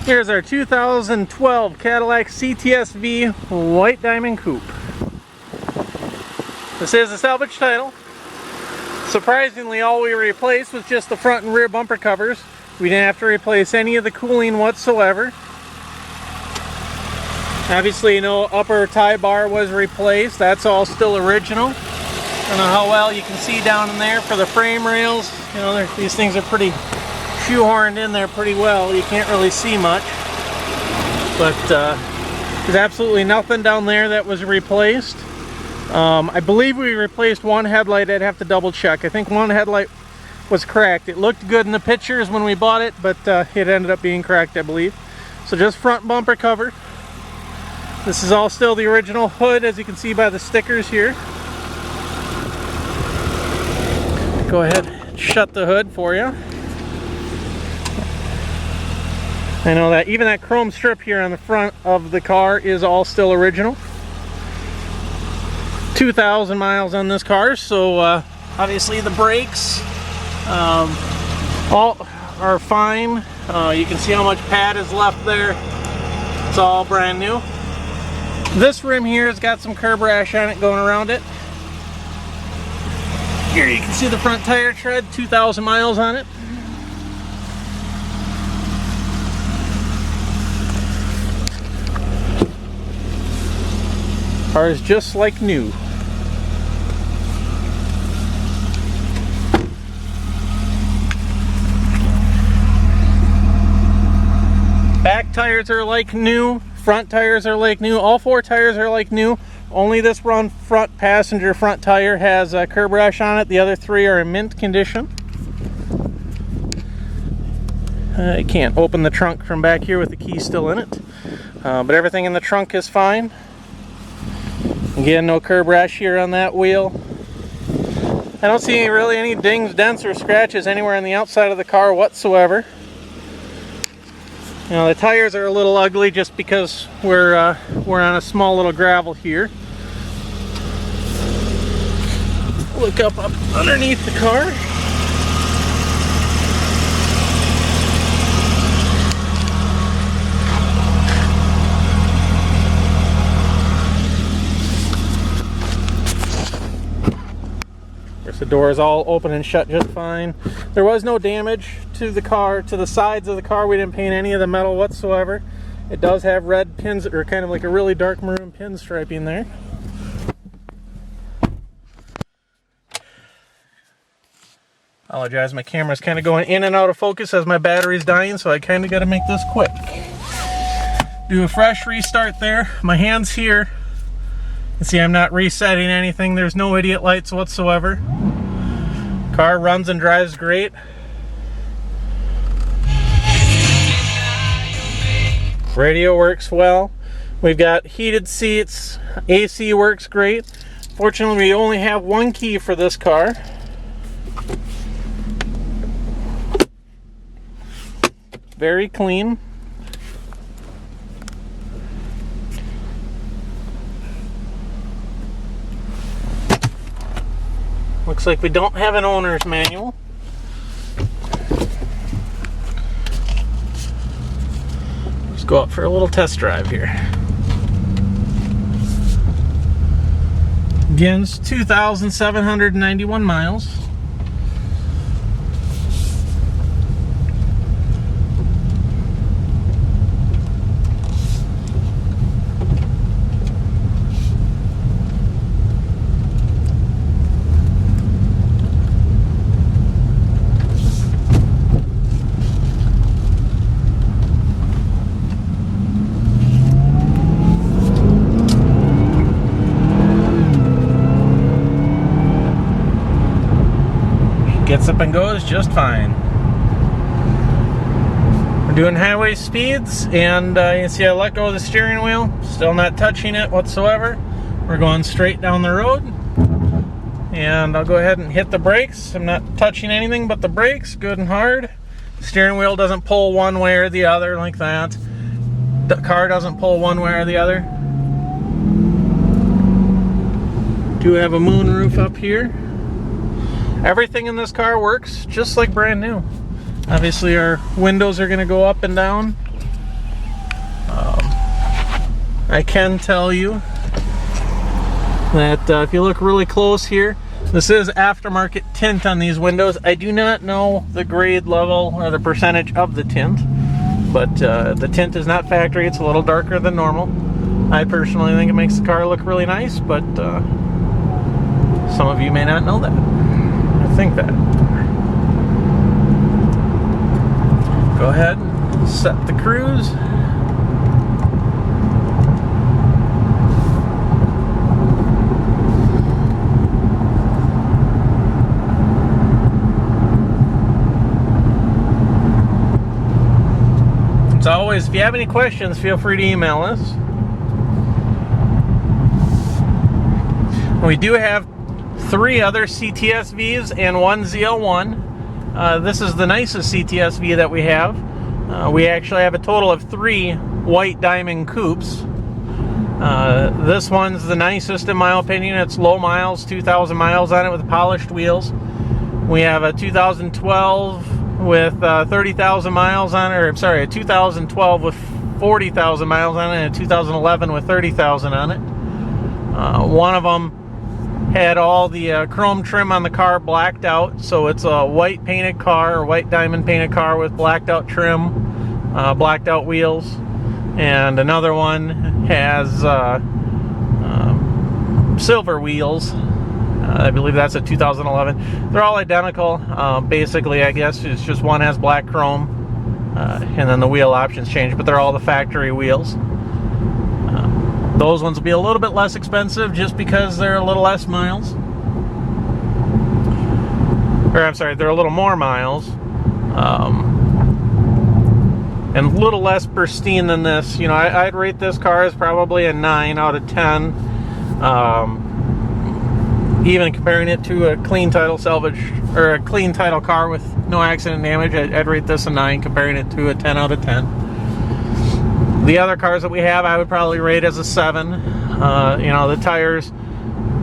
Here's our 2012 Cadillac Cts-v White Diamond Coupe. This is a salvage title. Surprisingly, all we replaced was just the front and rear bumper covers. We didn't have to replace any of the cooling whatsoever. Obviously, no upper tie bar was replaced. That's all still original. I don't know how well you can see down in there for the frame rails. You know, these things are pretty shoehorned in there pretty well. You can't really see much. But there's absolutely nothing down there that was replaced. I believe we replaced one headlight. I'd have to double check. I think one headlight was cracked. It looked good in the pictures when we bought it, but it ended up being cracked, I believe. So just front bumper cover. This is all still the original hood, as you can see by the stickers here. Go ahead and shut the hood for you. I know that even that chrome strip here on the front of the car is all still original. 2,000 miles on this car, so obviously the brakes all are fine. You can see how much pad is left there. It's all brand new. This rim here has got some curb rash on it going around it. Here you can see the front tire tread, 2,000 miles on it. Car is just like new. Back tires are like new. Front tires are like new. All four tires are like new. Only this front passenger front tire has a curb rash on it. The other three are in mint condition. I can't open the trunk from back here with the key still in it. But everything in the trunk is fine. Again, no curb rash here on that wheel. I don't see really any dings, dents, or scratches anywhere on the outside of the car whatsoever. You know, the tires are a little ugly just because we're on a small little gravel here. Look up underneath the car. The door is all open and shut just fine. There was no damage to the car, to the sides of the car. We didn't paint any of the metal whatsoever. It does have red pins, or kind of like a really dark maroon pinstriping there. Apologize, my camera's kind of going in and out of focus as my battery's dying, so I kind of got to make this quick. Do a fresh restart there. My hand's here. You see, I'm not resetting anything. There's no idiot lights whatsoever. Car runs and drives great. Radio works well. We've got heated seats. AC works great. Fortunately, we only have one key for this car. Very clean. Looks like we don't have an owner's manual. Let's go out for a little test drive here. Again, it's 2,791 miles. Gets up and goes just fine. We're doing highway speeds, and you can see I let go of the steering wheel. Still not touching it whatsoever. We're going straight down the road. And I'll go ahead and hit the brakes. I'm not touching anything but the brakes, good and hard. The steering wheel doesn't pull one way or the other like that. The car doesn't pull one way or the other. Do have a moonroof up here. Everything in this car works just like brand new. Obviously our windows are going to go up and down. I can tell you that if you look really close here, this is aftermarket tint on these windows. I do not know the grade level or the percentage of the tint, but the tint is not factory. It's a little darker than normal. I personally think it makes the car look really nice, but some of you may not know that. I think that. Go ahead and set the cruise. As always, if you have any questions, feel free to email us. We do have 3 other Cts-vs and 1 ZL1. This is the nicest Cts-v that we have. We actually have a total of 3 white diamond coupes. This one's the nicest in my opinion. It's low miles, 2,000 miles on it with polished wheels. We have a 2012 with 30,000 miles on it, or sorry, a 2012 with 40,000 miles on it, and a 2011 with 30,000 on it. One of them had all the chrome trim on the car blacked out, so it's a white painted car, or white diamond painted car with blacked out trim, blacked out wheels. And another one has silver wheels. I believe that's a 2011. They're all identical. Basically, I guess it's just one has black chrome, and then the wheel options change, but they're all the factory wheels. Those ones will be a little bit less expensive just because they're a little less miles. Or I'm sorry, they're a little more miles. And a little less pristine than this. You know, I'd rate this car as probably a 9 out of 10. Even comparing it to a clean title salvage, or a clean title car with no accident damage, I'd rate this a 9, comparing it to a 10 out of 10. The other cars that we have, I would probably rate as a 7. You know, the tires,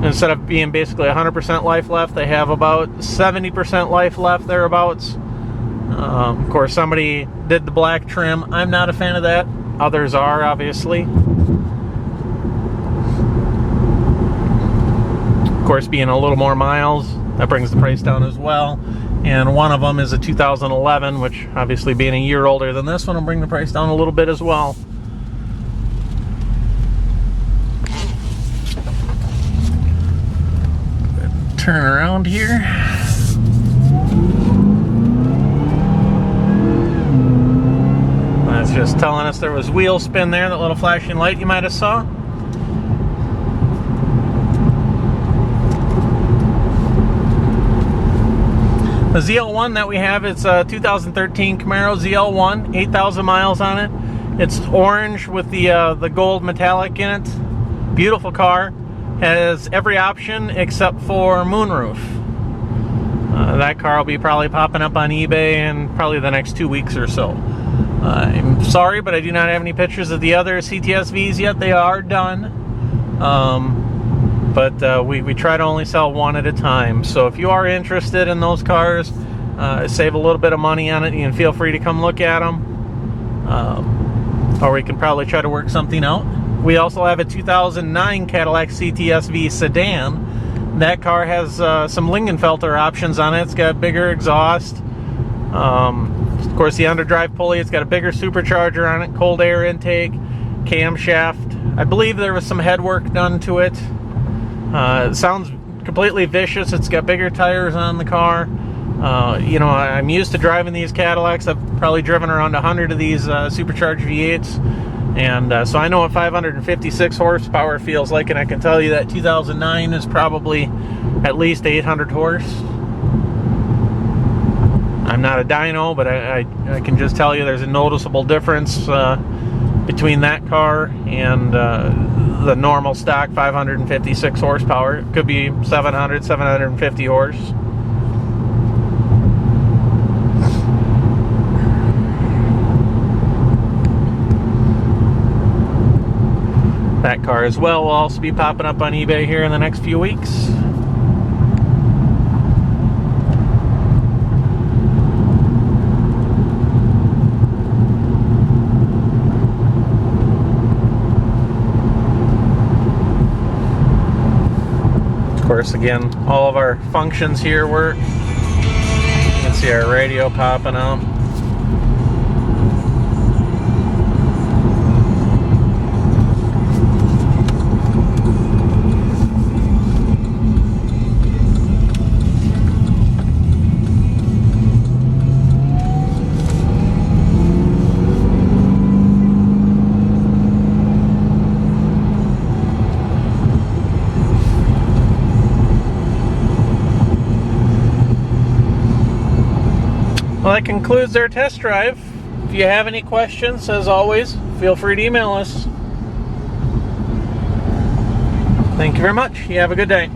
instead of being basically 100% life left, they have about 70% life left, thereabouts. Of course, somebody did the black trim. I'm not a fan of that. Others are, obviously. Of course, being a little more miles, that brings the price down as well. And one of them is a 2011, which obviously being a year older than this one will bring the price down a little bit as well. Turn around here. That's just telling us there was wheel spin there, that little flashing light you might have saw. The ZL1 that we have, it's a 2013 Camaro ZL1, 8,000 miles on it. It's orange with the gold metallic in it. Beautiful car. Has every option except for moonroof. That car will be probably popping up on eBay in probably the next 2 weeks or so. I'm sorry, but I do not have any pictures of the other Cts-vs yet. They are done. But we try to only sell one at a time. So if you are interested in those cars, save a little bit of money on it, you can feel free to come look at them. Or we can probably try to work something out. We also have a 2009 Cadillac Cts-v sedan. That car has some Lingenfelter options on it. It's got bigger exhaust. Of course, the underdrive pulley, it's got a bigger supercharger on it, cold air intake, camshaft. I believe there was some head work done to it. It sounds completely vicious. It's got bigger tires on the car. You know, I'm used to driving these Cadillacs. I've probably driven around 100 of these supercharged V8s. And so I know what 556 horsepower feels like, and I can tell you that 2009 is probably at least 800 horse. I'm not a dyno, but I can just tell you there's a noticeable difference between that car and the normal stock 556 horsepower. It could be 700, 750 horse. That car as well will also be popping up on eBay here in the next few weeks. course, again, all of our functions here work. You can see our radio popping out. Well, that concludes our test drive. If you have any questions, as always, feel free to email us. Thank you very much. You have a good day.